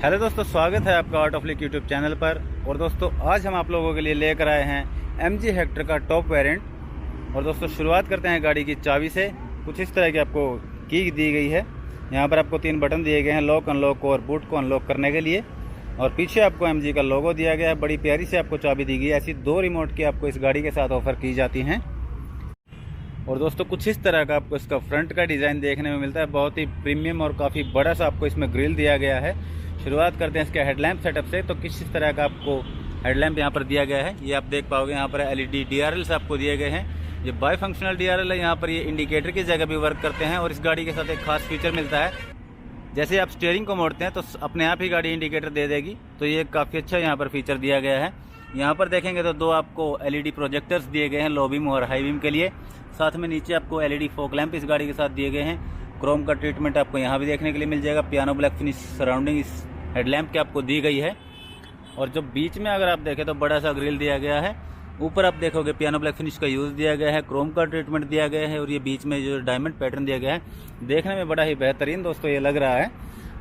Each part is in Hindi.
हेलो दोस्तों, स्वागत है आपका आर्ट ऑफ लिक यूट्यूब चैनल पर। और दोस्तों आज हम आप लोगों के लिए लेकर आए हैं MG हेक्टर का टॉप वेरिएंट। और दोस्तों शुरुआत करते हैं गाड़ी की चाबी से। कुछ इस तरह की आपको की दी गई है। यहाँ पर आपको 3 बटन दिए गए हैं लॉक अनलॉक और बूट को अनलॉक करने के लिए। और पीछे आपको MG का लोगो दिया गया है। बड़ी प्यारी से आपको चाबी दी गई है। ऐसी 2 रिमोट की आपको इस गाड़ी के साथ ऑफर की जाती हैं। और दोस्तों कुछ इस तरह का आपको इसका फ्रंट का डिज़ाइन देखने में मिलता है। बहुत ही प्रीमियम और काफ़ी बड़ा सा आपको इसमें ग्रिल दिया गया है। शुरुआत करते हैं इसके हेडलैम्प सेटअप से। तो किस तरह का आपको हेडलैम्प यहाँ पर दिया गया है ये आप देख पाओगे। यहाँ पर LED DRLs आपको दिए गए हैं। ये बाई फंक्शनल DRL है। यहाँ पर ये इंडिकेटर की जगह भी वर्क करते हैं। और इस गाड़ी के साथ एक खास फीचर मिलता है, जैसे आप स्टीयरिंग को मोड़ते हैं तो अपने आप ही गाड़ी इंडिकेटर दे देगी। तो ये काफ़ी अच्छा यहाँ पर फीचर दिया गया है। यहाँ पर देखेंगे तो 2 आपको LED प्रोजेक्टर्स दिए गए हैं लो बीम और हाई बीम के लिए। साथ में नीचे आपको LED फॉग लैंप इस गाड़ी के साथ दिए गए हैं। क्रोम का ट्रीटमेंट आपको यहाँ भी देखने के लिए मिल जाएगा। पियानो ब्लैक फिनिश सराउंडिंग इस हेडलैम्प की आपको दी गई है। और जो बीच में अगर आप देखें तो बड़ा सा ग्रिल दिया गया है। ऊपर आप देखोगे पियानो ब्लैक फिनिश का यूज़ दिया गया है, क्रोम का ट्रीटमेंट दिया गया है। और ये बीच में जो डायमंड पैटर्न दिया गया है देखने में बड़ा ही बेहतरीन दोस्तों ये लग रहा है।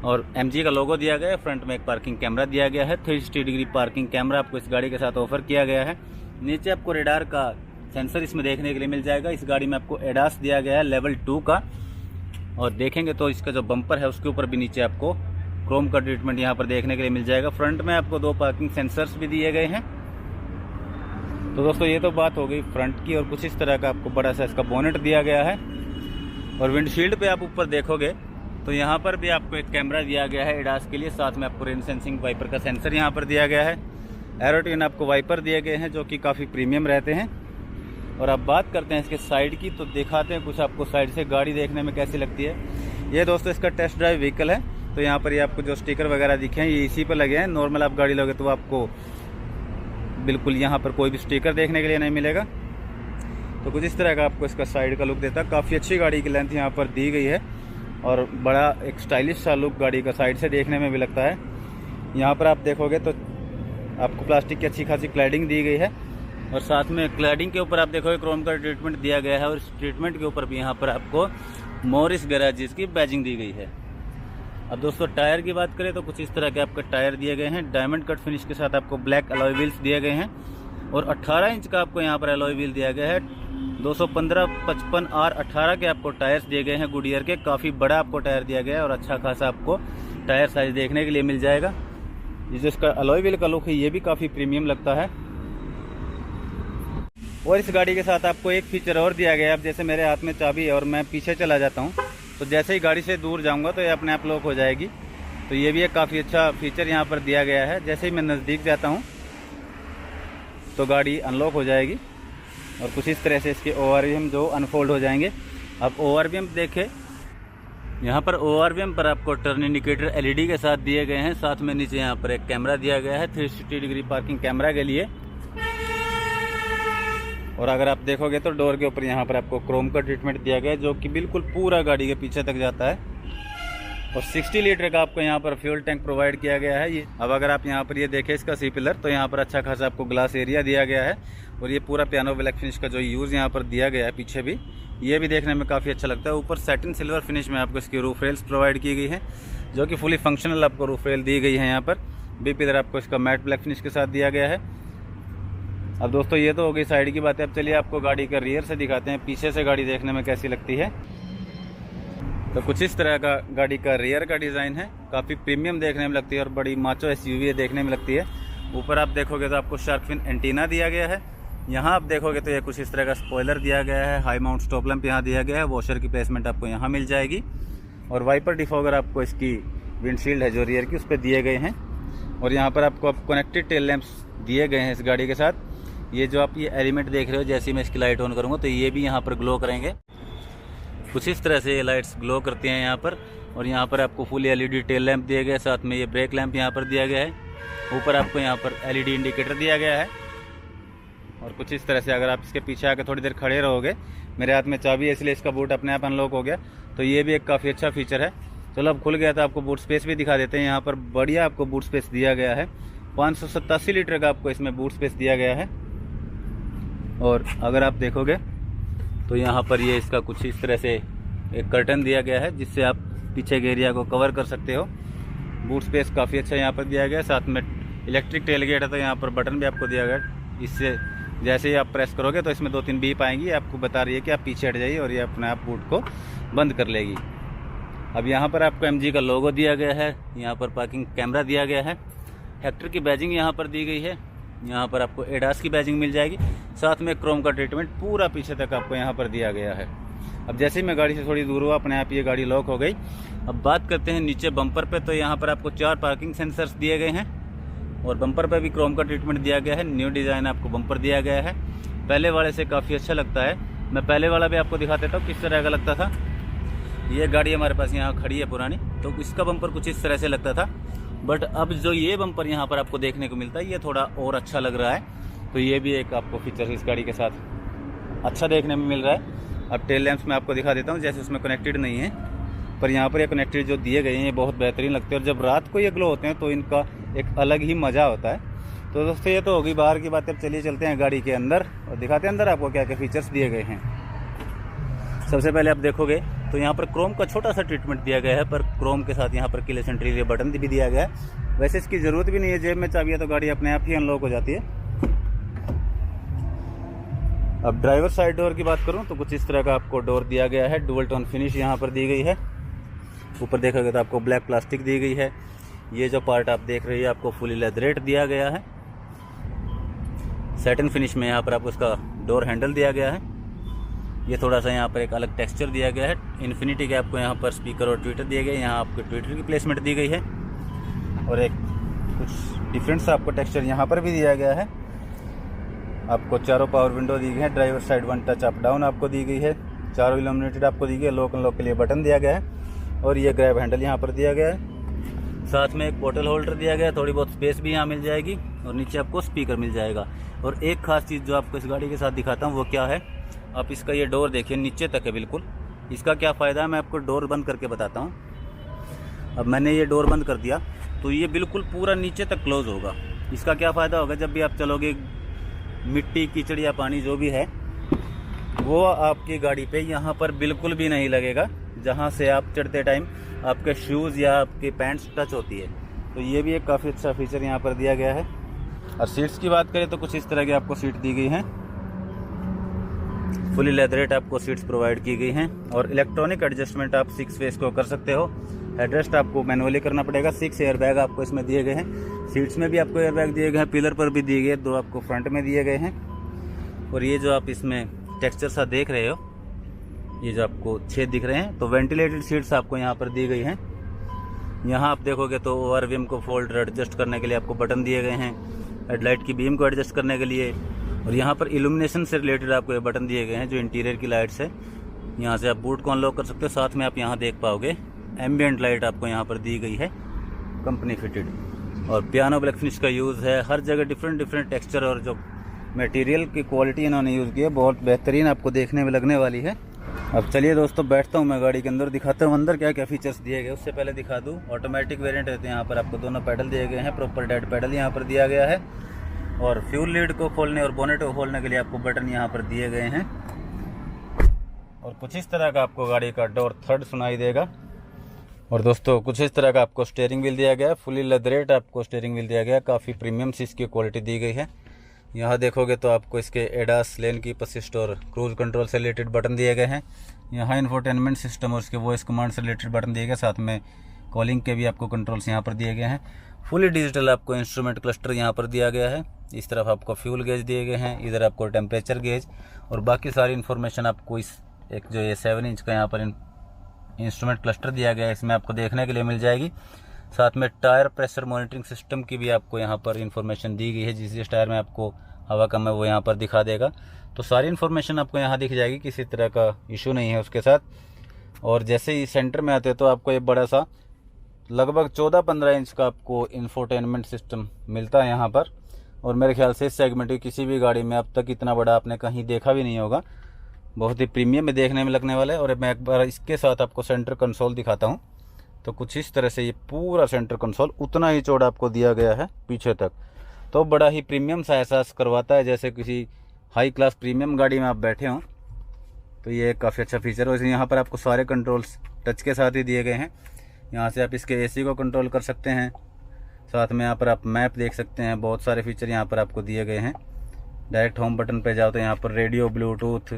और MG का लोगो दिया गया है। फ्रंट में एक पार्किंग कैमरा दिया गया है। 360 डिग्री पार्किंग कैमरा आपको इस गाड़ी के साथ ऑफर किया गया है। नीचे आपको रेडार का सेंसर इसमें देखने के लिए मिल जाएगा। इस गाड़ी में आपको एडास दिया गया है लेवल 2 का। और देखेंगे तो इसका जो बम्पर है उसके ऊपर भी नीचे आपको क्रोम का ट्रीटमेंट यहाँ पर देखने के लिए मिल जाएगा। फ्रंट में आपको 2 पार्किंग सेंसर्स भी दिए गए हैं। तो दोस्तों ये तो बात हो गई फ्रंट की। और कुछ इस तरह का आपको बड़ा सा इसका बोनेट दिया गया है। और विंडशील्ड पे आप ऊपर देखोगे तो यहाँ पर भी आपको एक कैमरा दिया गया है एडास के लिए। साथ में आपको रेन सेंसिंग वाइपर का सेंसर यहाँ पर दिया गया है। एरोटिन आपको वाइपर दिए गए हैं जो कि काफ़ी प्रीमियम रहते हैं। और अब बात करते हैं इसके साइड की, तो दिखाते हैं कुछ आपको साइड से गाड़ी देखने में कैसी लगती है। ये दोस्तों इसका टेस्ट ड्राइव व्हीकल है। तो यहाँ पर ये आपको जो स्टिकर वगैरह दिखे हैं ये इसी पर लगे हैं। नॉर्मल आप गाड़ी लोगे तो आपको बिल्कुल यहाँ पर कोई भी स्टिकर देखने के लिए नहीं मिलेगा। तो कुछ इस तरह का आपको इसका साइड का लुक देता है। काफ़ी अच्छी गाड़ी की लेंथ यहाँ पर दी गई है। और बड़ा एक स्टाइलिश सा लुक गाड़ी का साइड से देखने में भी लगता है। यहाँ पर आप देखोगे तो आपको प्लास्टिक की अच्छी खासी क्लैडिंग दी गई है। और साथ में क्लैडिंग के ऊपर आप देखोगे क्रोम का ट्रीटमेंट दिया गया है। और इस ट्रीटमेंट के ऊपर भी यहाँ पर आपको मॉरिस गैराजेस की बैजिंग दी गई है। अब दोस्तों टायर की बात करें तो कुछ इस तरह के आपके टायर दिए गए हैं। डायमंड कट फिनिश के साथ आपको ब्लैक अलॉय व्हील्स दिए गए हैं। और 18 इंच का आपको यहाँ पर अलॉय व्हील दिया गया है। 215, 55 और 18 के आपको टायर्स दिए गए हैं गुडियर के। काफ़ी बड़ा आपको टायर दिया गया है और अच्छा खासा आपको टायर साइज देखने के लिए मिल जाएगा। जिसका अलॉय व्हील का लुक है ये भी काफ़ी प्रीमियम लगता है। और इस गाड़ी के साथ आपको एक फीचर और दिया गया है। अब जैसे मेरे हाथ में चाबी है और मैं पीछे चला जाता हूँ तो जैसे ही गाड़ी से दूर जाऊँगा तो ये अपने आप लॉक हो जाएगी। तो ये भी एक काफ़ी अच्छा फीचर यहाँ पर दिया गया है। जैसे ही मैं नज़दीक जाता हूँ तो गाड़ी अनलॉक हो जाएगी। और कुछ इस तरह से इसके ORVM जो अनफोल्ड हो जाएंगे। अब ORVM देखें, यहाँ पर ORVM पर आपको टर्न इंडिकेटर LED के साथ दिए गए हैं। साथ में नीचे यहाँ पर एक कैमरा दिया गया है 360 डिग्री पार्किंग कैमरा के लिए। और अगर आप देखोगे तो डोर के ऊपर यहाँ पर आपको क्रोम का ट्रीटमेंट दिया गया है जो कि बिल्कुल पूरा गाड़ी के पीछे तक जाता है। और 60 लीटर का आपको यहाँ पर फ्यूल टैंक प्रोवाइड किया गया है। ये अब अगर आप यहाँ पर ये देखें इसका सी पिलर तो यहाँ पर अच्छा खासा आपको ग्लास एरिया दिया गया है। और ये पूरा पियानो ब्लैक फिनिश का जो यूज़ यहाँ पर दिया गया है पीछे भी, ये भी देखने में काफ़ी अच्छा लगता है। ऊपर सैटिन सिल्वर फिनिश में आपको इसकी रूफ रेल्स प्रोवाइड की गई है जो कि फुली फंक्शनल आपको रूफ रेल दी गई है। यहाँ पर बी पिलर आपको इसका मैट ब्लैक फिनिश के साथ दिया गया है। अब दोस्तों ये तो हो गई साइड की बात है। अब चलिए आपको गाड़ी का रियर से दिखाते हैं पीछे से गाड़ी देखने में कैसी लगती है। तो कुछ इस तरह का गाड़ी का रियर का डिज़ाइन है। काफ़ी प्रीमियम देखने में लगती है और बड़ी माचो SUV देखने में लगती है। ऊपर आप देखोगे तो आपको शार्क फिन एंटीना दिया गया है। यहाँ आप देखोगे तो ये कुछ इस तरह का स्पॉइलर दिया गया है। हाई माउंट स्टॉप लैंप यहाँ दिया गया है। वॉशर की प्लेसमेंट आपको यहाँ मिल जाएगी। और वाइपर डिफॉगर आपको इसकी विंडशील्ड है जो रियर की उस पर दिए गए हैं। और यहाँ पर आपको कनेक्टेड टेल लैंप्स दिए गए हैं इस गाड़ी के साथ। ये जो आप ये एलिमेंट देख रहे हो, जैसे मैं इसकी लाइट ऑन करूँगा तो ये भी यहाँ पर ग्लो करेंगे। कुछ इस तरह से ये लाइट्स ग्लो करती हैं यहाँ पर। और यहाँ पर आपको फुल LED टेल लैंप दिए गए। साथ में ये ब्रेक लैंप यहाँ पर दिया गया है। ऊपर आपको यहाँ पर LED इंडिकेटर दिया गया है। और कुछ इस तरह से अगर आप इसके पीछे आकर थोड़ी देर खड़े रहोगे, मेरे हाथ में चाबी है इसलिए इसका बूट अपने आप अनलॉक हो गया। तो ये भी एक काफ़ी अच्छा फीचर है। चलो अब खुल गया तो आपको बूट स्पेस भी दिखा देते हैं। यहाँ पर बढ़िया आपको बूट स्पेस दिया गया है। 587 लीटर का आपको इसमें बूट स्पेस दिया गया है। और अगर आप देखोगे तो यहाँ पर ये इसका कुछ इस तरह से एक कर्टन दिया गया है जिससे आप पीछे के एरिया को कवर कर सकते हो। बूट स्पेस काफ़ी अच्छा यहाँ पर दिया गया है। साथ में इलेक्ट्रिक टेल गेट है, तो यहाँ पर बटन भी आपको दिया गया है। इससे जैसे ही आप प्रेस करोगे तो इसमें 2-3 बीप आएंगी, आपको बता रही है कि आप पीछे हट जाइए और ये अपने आप बूट को बंद कर लेगी। अब यहाँ पर आपको MG का लोगो दिया गया है, यहाँ पर पार्किंग कैमरा दिया गया है, हेक्टर की बैजिंग यहाँ पर दी गई है, यहाँ पर आपको एडास की बैजिंग मिल जाएगी, साथ में क्रोम का ट्रीटमेंट पूरा पीछे तक आपको यहाँ पर दिया गया है। अब जैसे ही मैं गाड़ी से थोड़ी दूर हुआ, अपने आप ये गाड़ी लॉक हो गई। अब बात करते हैं नीचे बम्पर पे, तो यहाँ पर आपको 4 पार्किंग सेंसर्स दिए गए हैं और बम्पर पे भी क्रोम का ट्रीटमेंट दिया गया है। न्यू डिज़ाइन आपको बम्पर दिया गया है, पहले वाले से काफ़ी अच्छा लगता है। मैं पहले वाला भी आपको दिखा देता हूँ किस तरह का लगता था। ये गाड़ी हमारे पास यहाँ खड़ी है पुरानी, तो इसका बम्पर कुछ इस तरह से लगता था, बट अब जो ये बम्पर यहाँ पर आपको देखने को मिलता है ये थोड़ा और अच्छा लग रहा है। तो ये भी एक आपको फीचर इस गाड़ी के साथ अच्छा देखने में मिल रहा है। अब टेल लैंप्स मैं आपको दिखा देता हूँ, जैसे उसमें कनेक्टेड नहीं है, पर यहाँ पर ये कनेक्टेड जो दिए गए हैं ये बहुत बेहतरीन लगते हैं और जब रात को ये ग्लो होते हैं तो इनका एक अलग ही मज़ा होता है। तो दोस्तों ये तो होगी बाहर की बात। अब चलिए चलते हैं गाड़ी के अंदर और दिखाते हैं अंदर आपको क्या क्या फीचर्स दिए गए हैं। सबसे पहले आप देखोगे तो यहाँ पर क्रोम का छोटा सा ट्रीटमेंट दिया गया है, पर क्रोम के साथ यहाँ पर कीलेस एंट्री के बटन भी दिया गया है। वैसे इसकी ज़रूरत भी नहीं है, जेब में चाबी है तो गाड़ी अपने आप ही अनलॉक हो जाती है। अब ड्राइवर साइड डोर की बात करूँ तो कुछ इस तरह का आपको डोर दिया गया है, डुअल टोन फिनिश यहाँ पर दी गई है। ऊपर देखोगे तो आपको ब्लैक प्लास्टिक दी गई है। ये जो पार्ट आप देख रहे हैं आपको फुली लेदरेट दिया गया है। सैटिन फिनिश में यहाँ पर आपको इसका डोर हैंडल दिया गया है। ये थोड़ा सा यहाँ पर एक अलग टेक्सचर दिया गया है। इन्फिनिटी के आपको यहाँ पर स्पीकर और ट्विटर दिए गए, यहाँ आपको ट्विटर की प्लेसमेंट दी गई है और एक कुछ डिफरेंट सा आपको टेक्सचर यहाँ पर भी दिया गया है। आपको चारों पावर विंडो दी गई है, driver side 1 touch up down आपको दी गई है, चारों इल्यूमिनेटेड आपको दी गई है, लॉक अनलॉक के लिए बटन दिया गया है और ये ग्रैब हैंडल यहाँ पर दिया गया है। साथ में एक बोतल होल्डर दिया गया है, थोड़ी बहुत स्पेस भी यहाँ मिल जाएगी और नीचे आपको स्पीकर मिल जाएगा। और एक खास चीज़ जो आपको इस गाड़ी के साथ दिखाता हूँ वो क्या है, आप इसका ये डोर देखिए नीचे तक है बिल्कुल। इसका क्या फ़ायदा है मैं आपको डोर बंद करके बताता हूँ। अब मैंने ये डोर बंद कर दिया तो ये बिल्कुल पूरा नीचे तक क्लोज होगा। इसका क्या फ़ायदा होगा, जब भी आप चलोगे मिट्टी कीचड़ या पानी जो भी है वो आपकी गाड़ी पे यहाँ पर बिल्कुल भी नहीं लगेगा, जहाँ से आप चढ़ते टाइम आपके शूज़ या आपके पैंट्स टच होती है। तो ये भी एक काफ़ी अच्छा फीचर यहाँ पर दिया गया है। और सीट्स की बात करें तो कुछ इस तरह की आपको सीट दी गई हैं, फुली लेदरेट आपको सीट्स प्रोवाइड की गई हैं और इलेक्ट्रॉनिक एडजस्टमेंट आप 6 फेस को कर सकते हो। हेडरेस्ट आपको मैनुअली करना पड़ेगा। 6 एयर बैग आपको इसमें दिए गए हैं, सीट्स में भी आपको एयर बैग दिए गए हैं, पिलर पर भी दिए गए, 2 आपको फ्रंट में दिए गए हैं। और ये जो आप इसमें टेक्सचर सा देख रहे हो, ये जो आपको छेद दिख रहे हैं, तो वेंटिलेटेड सीट्स आपको यहाँ पर दी गई हैं। यहाँ आप देखोगे तो ओवरविम को फोल्ड एडजस्ट करने के लिए आपको बटन दिए गए हैं, हेडलाइट की बीम को एडजस्ट करने के लिए, और यहाँ पर इल्यूमिनेशन से रिलेटेड आपको ये बटन दिए गए हैं जो इंटीरियर की लाइट्स है। यहाँ से आप बूट को अनलॉक कर सकते हो। साथ में आप यहाँ देख पाओगे एम्बियंट लाइट आपको यहाँ पर दी गई है, कंपनी फिटेड। और पियानो ब्लैक फिनिश का यूज़ है, हर जगह डिफरेंट टेक्सचर और जो मटेरियल की क्वालिटी इन्होंने यूज़ की है बहुत बेहतरीन आपको देखने में लगने वाली है। अब चलिए दोस्तों बैठता हूँ मैं गाड़ी के अंदर, दिखाता हूँ अंदर क्या क्या फीचर्स दिए गए। उससे पहले दिखा दूँ ऑटोमेटिक वेरिएंट है तो यहाँ पर आपको दोनों पैडल दिए गए हैं, प्रॉपर डेड पैडल यहाँ पर दिया गया है और फ्यूल लीड को खोलने और बोनेट को खोलने के लिए आपको बटन यहाँ पर दिए गए हैं। और कुछ इस तरह का आपको गाड़ी का डोर थर्ड सुनाई देगा। और दोस्तों कुछ इस तरह का आपको स्टीयरिंग व्हील दिया गया है, फुली लेदरेट आपको स्टीयरिंग व्हील दिया गया है, काफ़ी प्रीमियम सी इसकी क्वालिटी दी गई है। यहाँ देखोगे तो आपको इसके एडास, लेन कीप असिस्ट और क्रूज कंट्रोल से रिलेटेड बटन दिए गए हैं। यहाँ इंफोटेनमेंट सिस्टम और उसके वॉइस कमांड से रिलेटेड बटन दिए गए, साथ में कॉलिंग के भी आपको कंट्रोल्स यहाँ पर दिए गए हैं। फुली डिजिटल आपको इंस्ट्रूमेंट क्लस्टर यहाँ पर दिया गया है। इस तरफ आपको फ्यूल गेज दिए गए हैं, इधर आपको टेम्परेचर गेज और बाकी सारी इन्फॉर्मेशन आपको इस एक जो ये 7 इंच का यहाँ पर इंस्ट्रूमेंट क्लस्टर दिया गया है इसमें आपको देखने के लिए मिल जाएगी। साथ में टायर प्रेशर मॉनिटरिंग सिस्टम की भी आपको यहाँ पर इन्फॉर्मेशन दी गई है, जिस टायर में आपको हवा कम है वो यहाँ पर दिखा देगा। तो सारी इन्फॉर्मेशन आपको यहाँ दिख जाएगी, किसी तरह का इशू नहीं है उसके साथ। और जैसे ही सेंटर में आते तो आपको ये बड़ा सा लगभग 14-15 इंच का आपको इंफोटेनमेंट सिस्टम मिलता है यहाँ पर। और मेरे ख्याल से इस सेगमेंट की किसी भी गाड़ी में अब तक इतना बड़ा आपने कहीं देखा भी नहीं होगा, बहुत ही प्रीमियम में देखने में लगने वाला है। और मैं एक बार इसके साथ आपको सेंटर कंसोल दिखाता हूँ। तो कुछ इस तरह से ये पूरा सेंटर कंसोल उतना ही चौड़ा आपको दिया गया है पीछे तक, तो बड़ा ही प्रीमियम सा एहसास करवाता है, जैसे किसी हाई क्लास प्रीमियम गाड़ी में आप बैठे हों। तो ये काफ़ी अच्छा फीचर है। यहाँ पर आपको सारे कंट्रोल्स टच के साथ ही दिए गए हैं। यहाँ से आप इसके एसी को कंट्रोल कर सकते हैं। साथ में यहाँ पर आप मैप देख सकते हैं। बहुत सारे फीचर यहाँ पर आपको दिए गए हैं। डायरेक्ट होम बटन पे जाओ तो यहाँ पर रेडियो, ब्लूटूथ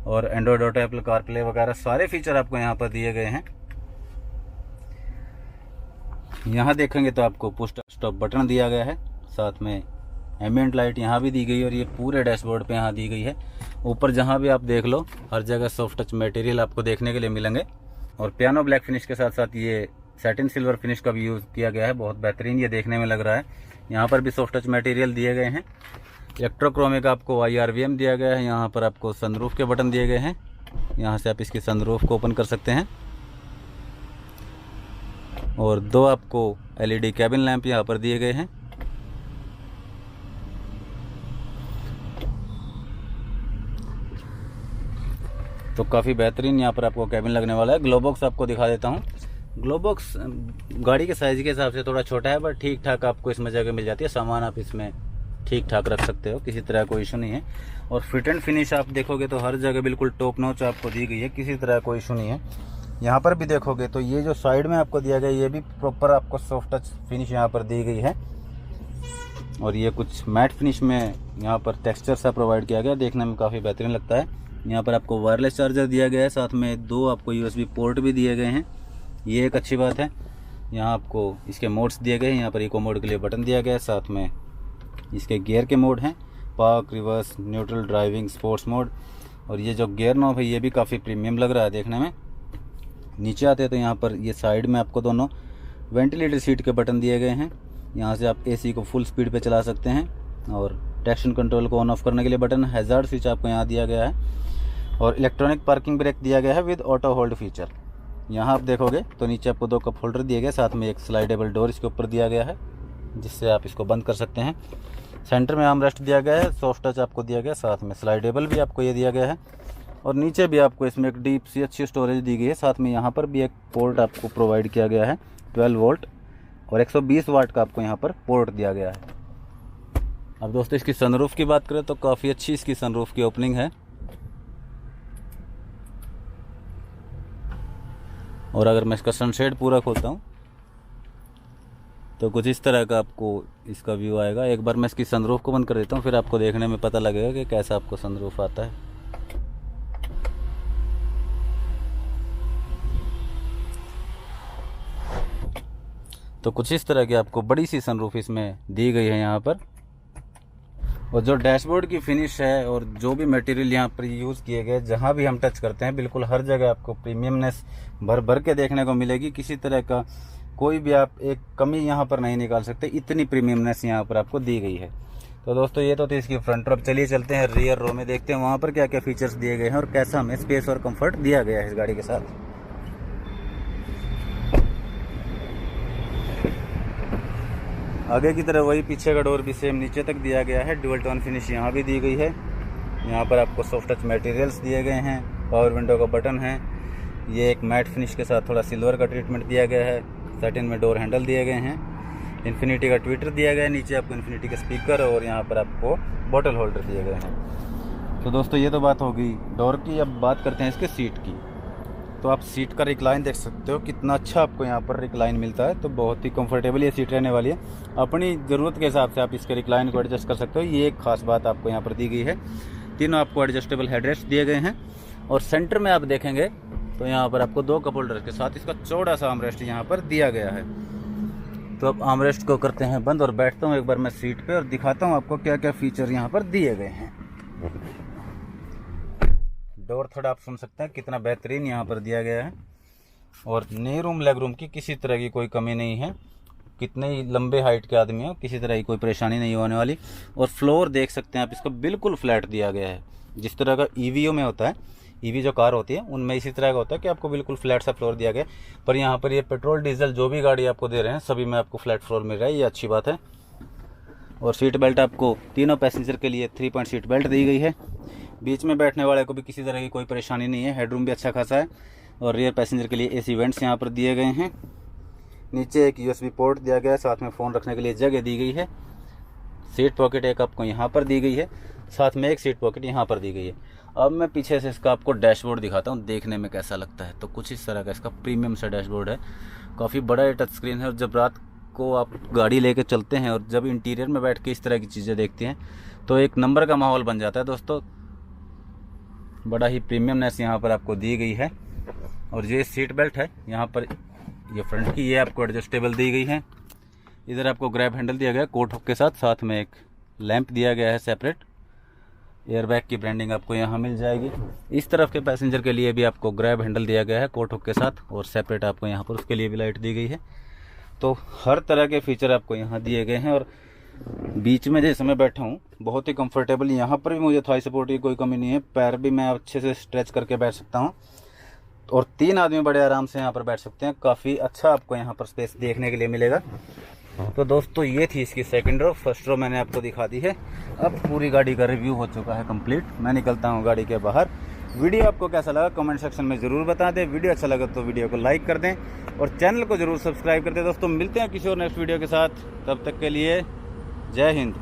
और एंड्रॉयड ऑटो, एप्पल कारप्ले वगैरह सारे फीचर आपको यहाँ पर दिए गए हैं। यहाँ देखेंगे तो आपको पुश स्टॉप बटन दिया गया है। साथ में एम्बिएंट लाइट यहाँ भी दी गई है और ये पूरे डैशबोर्ड पे यहाँ दी गई है। ऊपर जहाँ भी आप देख लो हर जगह सॉफ्ट टच मटेरियल आपको देखने के लिए मिलेंगे। और पियानो ब्लैक फिनिश के साथ साथ ये सैटिन सिल्वर फिनिश का भी यूज़ किया गया है। बहुत बेहतरीन ये देखने में लग रहा है। यहाँ पर भी सॉफ्ट टच मटेरियल दिए गए हैं। इलेक्ट्रोक्रोमिक आपको IRVM दिया गया है। यहाँ पर आपको सनरूफ के बटन दिए गए हैं। यहाँ से आप इसकी सनरूफ को ओपन कर सकते हैं। और 2 आपको LED कैबिन लैंप यहाँ पर दिए गए हैं। तो काफ़ी बेहतरीन यहाँ पर आपको कैबिन लगने वाला है। ग्लोबॉक्स आपको दिखा देता हूँ। ग्लोबॉक्स गाड़ी के साइज़ के हिसाब से थोड़ा छोटा है, बट ठीक ठाक आपको इसमें जगह मिल जाती है। सामान आप इसमें ठीक ठाक रख सकते हो, किसी तरह कोई इशू नहीं है। और फिट एंड फिनिश आप देखोगे तो हर जगह बिल्कुल टॉप नॉच आपको दी गई है, किसी तरह कोई इशू नहीं है। यहाँ पर भी देखोगे तो ये जो साइड में आपको दिया गया ये भी प्रॉपर आपको सॉफ्ट टच फिनिश यहाँ पर दी गई है। और ये कुछ मैट फिनिश में यहाँ पर टेक्सचर सा प्रोवाइड किया गया, देखने में काफ़ी बेहतरीन लगता है। यहाँ पर आपको वायरलेस चार्जर दिया गया है। साथ में 2 आपको USB पोर्ट भी दिए गए हैं, ये एक अच्छी बात है। यहाँ आपको इसके मोड्स दिए गए हैं। यहाँ पर इको मोड के लिए बटन दिया गया है। साथ में इसके गियर के मोड हैं, park, reverse, neutral, driving, sports mode. और ये जो गियर नॉब है ये भी काफ़ी प्रीमियम लग रहा है देखने में। नीचे आते हैं तो यहाँ पर ये साइड में आपको दोनों वेंटिलेटर सीट के बटन दिए गए हैं। यहाँ से आप AC को फुल स्पीड पे चला सकते हैं। और ट्रैक्शन कंट्रोल को ऑन ऑफ करने के लिए बटन, हैज़ार्ड स्विच आपको यहाँ दिया गया है। और इलेक्ट्रॉनिक पार्किंग ब्रेक दिया गया है विद ऑटो होल्ड फीचर। यहाँ आप देखोगे तो नीचे आपको 2 कप होल्डर दिए गए। साथ में एक स्लाइडेबल डोर इसके ऊपर दिया गया है, जिससे आप इसको बंद कर सकते हैं। सेंटर में आर्म रेस्ट दिया गया है, सॉफ्ट टच आपको दिया गया है। साथ में स्लाइडेबल भी आपको ये दिया गया है। और नीचे भी आपको इसमें एक डीप सी अच्छी स्टोरेज दी गई है। साथ में यहाँ पर भी एक पोर्ट आपको प्रोवाइड किया गया है 12 वोल्ट और 120 वाट का आपको यहाँ पर पोर्ट दिया गया है। अब दोस्तों इसकी सनरूफ की बात करें तो काफ़ी अच्छी इसकी सनरूफ की ओपनिंग है। और अगर मैं इसका सनशेड पूरा खोलता हूँ तो कुछ इस तरह का आपको इसका व्यू आएगा। एक बार मैं इसकी सनरूफ को बंद कर देता हूँ, फिर आपको देखने में पता लगेगा कि कैसा आपको सनरूफ आता है। तो कुछ इस तरह की आपको बड़ी सी सनरूफ इसमें दी गई है यहाँ पर। और जो डैशबोर्ड की फिनिश है और जो भी मटेरियल यहाँ पर यूज़ किए गए, जहाँ भी हम टच करते हैं बिल्कुल हर जगह आपको प्रीमियमनेस भर भर के देखने को मिलेगी। किसी तरह का कोई भी आप एक कमी यहाँ पर नहीं निकाल सकते, इतनी प्रीमियमनेस यहाँ पर आपको दी गई है। तो दोस्तों ये तो थी इसकी फ्रंट रो। चलिए चलते हैं रियर रो में, देखते हैं वहाँ पर क्या क्या फीचर्स दिए गए हैं और कैसा हमें स्पेस और कंफर्ट दिया गया है इस गाड़ी के साथ। आगे की तरह वही पीछे का डोर भी सेम नीचे तक दिया गया है। डुअल टोन फिनिश यहाँ भी दी गई है। यहाँ पर आपको सॉफ्ट टच मटेरियल्स दिए गए हैं। पावर विंडो का बटन है। ये एक मैट फिनिश के साथ थोड़ा सिल्वर का ट्रीटमेंट दिया गया है। सैटिन में डोर हैंडल दिए गए हैं। इन्फिनिटी का ट्विटर दिया गया है। नीचे आपको इन्फिनिटी का स्पीकर और यहाँ पर आपको बॉटल होल्डर दिए गए हैं। तो दोस्तों ये तो बात होगी डोर की। अब बात करते हैं इसके सीट की। तो आप सीट का रिक्लाइन देख सकते हो, कितना अच्छा आपको यहाँ पर रिक्लाइन मिलता है। तो बहुत ही कंफर्टेबल ये सीट रहने वाली है। अपनी ज़रूरत के हिसाब से आप इसके रिक्लाइन को एडजस्ट कर सकते हो, ये एक खास बात आपको यहाँ पर दी गई है। तीनों आपको एडजस्टेबल हेडरेस्ट दिए गए हैं। और सेंटर में आप देखेंगे तो यहाँ पर आपको 2 कप होल्डर के साथ इसका चौड़ा सा आर्मरेस्ट यहाँ पर दिया गया है। तो अब आर्मरेस्ट को करते हैं बंद और बैठता हूँ एक बार मैं सीट पे और दिखाता हूँ आपको क्या क्या फीचर यहाँ पर दिए गए हैं। डोर थोड़ा आप सुन सकते हैं कितना बेहतरीन यहाँ पर दिया गया है। और नी रूम लेग रूम की किसी तरह की कोई कमी नहीं है। कितने ही लंबे हाइट के आदमी हो, किसी तरह की कोई परेशानी नहीं होने वाली। और फ्लोर देख सकते हैं आप, इसका बिल्कुल फ्लैट दिया गया है। जिस तरह का ईवीओ में होता है, ईवी जो कार होती है उनमें इसी तरह का होता है कि आपको बिल्कुल फ्लैट सा फ्लोर दिया गया। पर यहाँ पर ये पेट्रोल डीजल जो भी गाड़ी आपको दे रहे हैं सभी में आपको फ्लैट फ्लोर मिल रहा है, ये अच्छी बात है। और सीट बेल्ट आपको तीनों पैसेंजर के लिए 3 पॉइंट सीट बेल्ट दी गई है। बीच में बैठने वाले को भी किसी तरह की कोई परेशानी नहीं है। हेडरूम भी अच्छा खासा है। और रियर पैसेंजर के लिए AC वेंट्स यहाँ पर दिए गए हैं। नीचे एक USB पोर्ट दिया गया है। साथ में फ़ोन रखने के लिए जगह दी गई है। सीट पॉकेट एक आपको यहाँ पर दी गई है। साथ में एक सीट पॉकेट यहाँ पर दी गई है। अब मैं पीछे से इसका आपको डैशबोर्ड दिखाता हूँ, देखने में कैसा लगता है। तो कुछ इस तरह का इसका प्रीमियम सा डैशबोर्ड है। काफ़ी बड़ा ये टच स्क्रीन है। और जब रात को आप गाड़ी लेके चलते हैं और जब इंटीरियर में बैठ के इस तरह की चीज़ें देखते हैं तो एक नंबर का माहौल बन जाता है दोस्तों। बड़ा ही प्रीमियमनेस यहाँ पर आपको दी गई है। और ये सीट बेल्ट है यहाँ पर, ये फ्रंट की, ये आपको एडजस्टेबल दी गई है। इधर आपको ग्रैब हैंडल दिया गया है कोट हुक के साथ, साथ में एक लैंप दिया गया है सेपरेट। एयरबैग की ब्रांडिंग आपको यहाँ मिल जाएगी। इस तरफ के पैसेंजर के लिए भी आपको ग्रैब हैंडल दिया गया है कोट हुक के साथ, और सेपरेट आपको यहाँ पर उसके लिए भी लाइट दी गई है। तो हर तरह के फीचर आपको यहाँ दिए गए हैं। और बीच में जैसे मैं बैठा हूँ बहुत ही कंफर्टेबल, यहाँ पर भी मुझे थाई सपोर्ट की कोई कमी नहीं है। पैर भी मैं अच्छे से स्ट्रेच करके बैठ सकता हूँ और 3 आदमी बड़े आराम से यहाँ पर बैठ सकते हैं। काफ़ी अच्छा आपको यहाँ पर स्पेस देखने के लिए मिलेगा। तो दोस्तों ये थी इसकी सेकंड रो। फर्स्ट रो मैंने आपको दिखा दी है। अब पूरी गाड़ी का रिव्यू हो चुका है कंप्लीट। मैं निकलता हूँ गाड़ी के बाहर। वीडियो आपको कैसा लगा कमेंट सेक्शन में ज़रूर बता दें। वीडियो अच्छा लगा तो वीडियो को लाइक कर दें और चैनल को ज़रूर सब्सक्राइब कर दें। दोस्तों मिलते हैं किसी और नेक्स्ट वीडियो के साथ, तब तक के लिए जय हिंद।